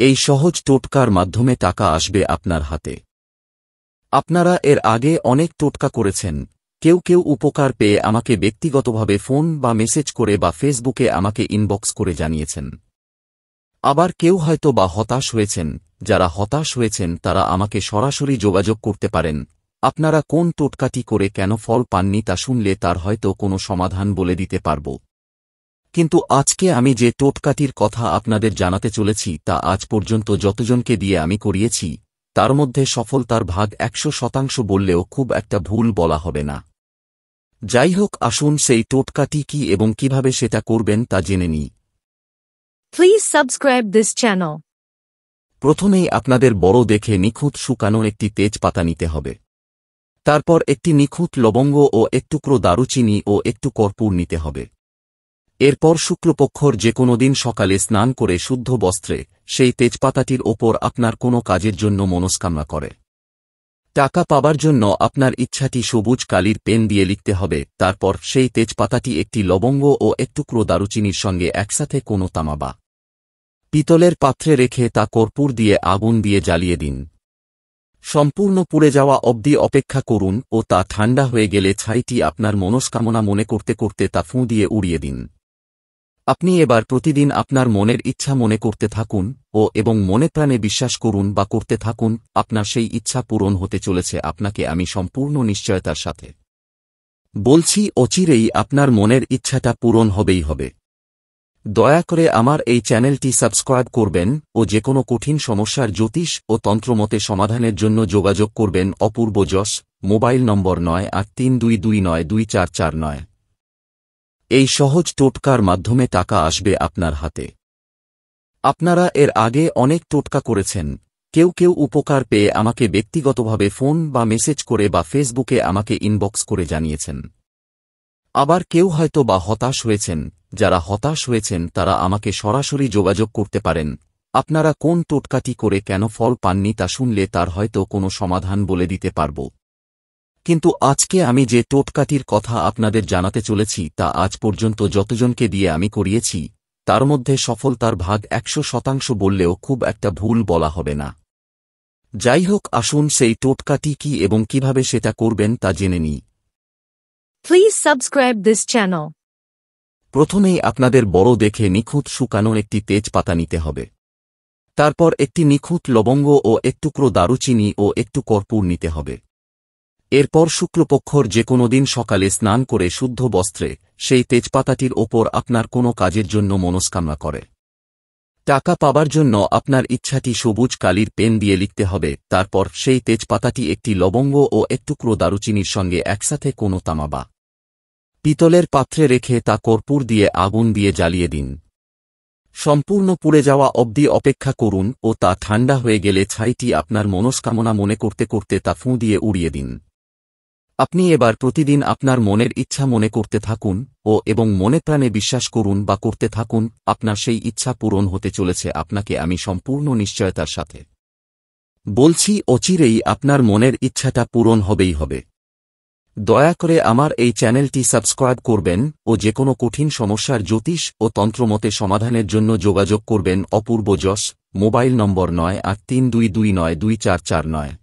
এই সহজ টোটকার মাধ্যমে টাকা আসবে আপনার হাতে। আপনারা এর আগে অনেক টোটকা করেছেন, কেউ কেউ উপকার পেয়ে আমাকে ব্যক্তিগতভাবে ফোন বা মেসেজ করে বা ফেসবুকে আমাকে ইনবক্স করে জানিয়েছেন। আবার কেউ হয়তো বা হতাশ হয়েছেন। যারা হতাশ হয়েছেন তারা আমাকে সরাসরি যোগাযোগ করতে পারেন। আপনারা কোন টোটকাটি করে কেন ফল পাননি তা শুনলে তার হয়তো কোনো সমাধান বলে দিতে পারব। কিন্তু আজকে আমি যে টোটকাটির কথা আপনাদের জানাতে চলেছি তা আজ পর্যন্ত যতজনকে দিয়ে আমি করিয়েছি তার মধ্যে সফলতার ভাগ 100% বললেও খুব একটা ভুল বলা হবে না। যাই হোক, আসুন সেই টোটকাটি কি এবং কিভাবে সেটা করবেন তা জেনে নিই। Please subscribe this channel. প্রথমেই আপনাদের বড় দেখে নিখুঁত শুকানো একটি তেজপাতা নিতে হবে। তারপর একটি নিখুঁত লবঙ্গ ও একটুকরো দারুচিনি ও একটু কর্পূর নিতে হবে। এরপর শুক্লপক্ষর যে কোনো দিন সকালে স্নান করে শুদ্ধ বস্ত্রে সেই তেজপাতাটির ওপর আপনার কোনো কাজের জন্য মনস্কামনা করে টাকা পাবার জন্য আপনার ইচ্ছাটি সবুজ কালির পেন দিয়ে লিখতে হবে। তারপর সেই তেজপাতাটি একটি লবঙ্গ ও একটুকরো দারুচিনির সঙ্গে একসাথে কোনো তামা বা পিতলের পাত্রে রেখে তা কর্পূর দিয়ে আগুন দিয়ে জ্বালিয়ে দিন। সম্পূর্ণ পুড়ে যাওয়া অবধি অপেক্ষা করুন ও তা ঠান্ডা হয়ে গেলে ছাইটি আপনার মনস্কামনা মনে করতে করতে তা ফুঁ দিয়ে উড়িয়ে দিন। আপনি এবার প্রতিদিন আপনার মনের ইচ্ছা মনে করতে থাকুন এবং মনে প্রাণে বিশ্বাস করুন বা করতে থাকুন আপনার সেই ইচ্ছা পূরণ হতে চলেছে। আপনাকে আমি সম্পূর্ণ নিশ্চয়তার সাথে বলছি, অচিরেই আপনার মনের ইচ্ছাটা পূরণ হবেই হবে। দয়া করে আমার এই চ্যানেলটি সাবস্ক্রাইব করবেন ও যে কোনো কঠিন সমস্যার জ্যোতিষ ও তন্ত্রমতে সমাধানের জন্য যোগাযোগ করবেন অপূর্ব যশ, মোবাইল নম্বর 9832292449। এই সহজ টোটকার মাধ্যমে টাকা আসবে আপনার হাতে। আপনারা এর আগে অনেক টোটকা করেছেন, কেউ কেউ উপকার পেয়ে আমাকে ব্যক্তিগতভাবে ফোন বা মেসেজ করে বা ফেসবুকে আমাকে ইনবক্স করে জানিয়েছেন। আবার কেউ হয়তো বা হতাশ হয়েছেন। যারা হতাশ হয়েছেন তারা আমাকে সরাসরি যোগাযোগ করতে পারেন। আপনারা কোন টোটকাটি করে কেন ফল পাননি তা শুনলে তার হয়তো কোনো সমাধান বলে দিতে পারব। কিন্তু আজকে আমি যে টোটকাটির কথা আপনাদের জানাতে চলেছি তা আজ পর্যন্ত যতজনকে দিয়ে আমি করিয়েছি তার মধ্যে সফলতার ভাগ 100% বললেও খুব একটা ভুল বলা হবে না। যাই হোক, আসুন সেই টোটকাটি কি এবং কিভাবে সেটা করবেন তা জেনে নিই। Please subscribe this channel. প্রথমেই আপনাদের বড় দেখে নিখুঁত শুকানো একটি তেজপাতা নিতে হবে। তারপর একটি নিখুঁত লবঙ্গ ও একটুকরো দারুচিনি ও একটু কর্পূর নিতে হবে। এরপর শুক্লপক্ষর যে কোনো দিন সকালে স্নান করে শুদ্ধ বস্ত্রে সেই তেজপাতাটির ওপর আপনার কোনো কাজের জন্য মনস্কামনা করে টাকা পাবার জন্য আপনার ইচ্ছাটি সবুজ কালির পেন দিয়ে লিখতে হবে। তারপর সেই তেজপাতাটি একটি লবঙ্গ ও একটুকরো দারুচিনির সঙ্গে একসাথে কোনো তামা বা পিতলের পাত্রে রেখে তা কর্পূর দিয়ে আগুন দিয়ে জ্বালিয়ে দিন। সম্পূর্ণ পুড়ে যাওয়া অবধি অপেক্ষা করুন ও তা ঠান্ডা হয়ে গেলে ছাইটি আপনার মনস্কামনা মনে করতে করতে তা ফুঁ দিয়ে উড়িয়ে দিন। আপনি এবার প্রতিদিন আপনার মনের ইচ্ছা মনে করতে থাকুন এবং মনে প্রাণে বিশ্বাস করুন বা করতে থাকুন আপনার সেই ইচ্ছা পূরণ হতে চলেছে। আপনাকে আমি সম্পূর্ণ নিশ্চয়তার সাথে বলছি, অচিরেই আপনার মনের ইচ্ছাটা পূরণ হবেই হবে। দয়া করে আমার এই চ্যানেলটি সাবস্ক্রাইব করবেন ও যে কোনো কঠিন সমস্যার জ্যোতিষ ও তন্ত্রমতে সমাধানের জন্য যোগাযোগ করবেন অপূর্ব যশ, মোবাইল নম্বর 9832292449।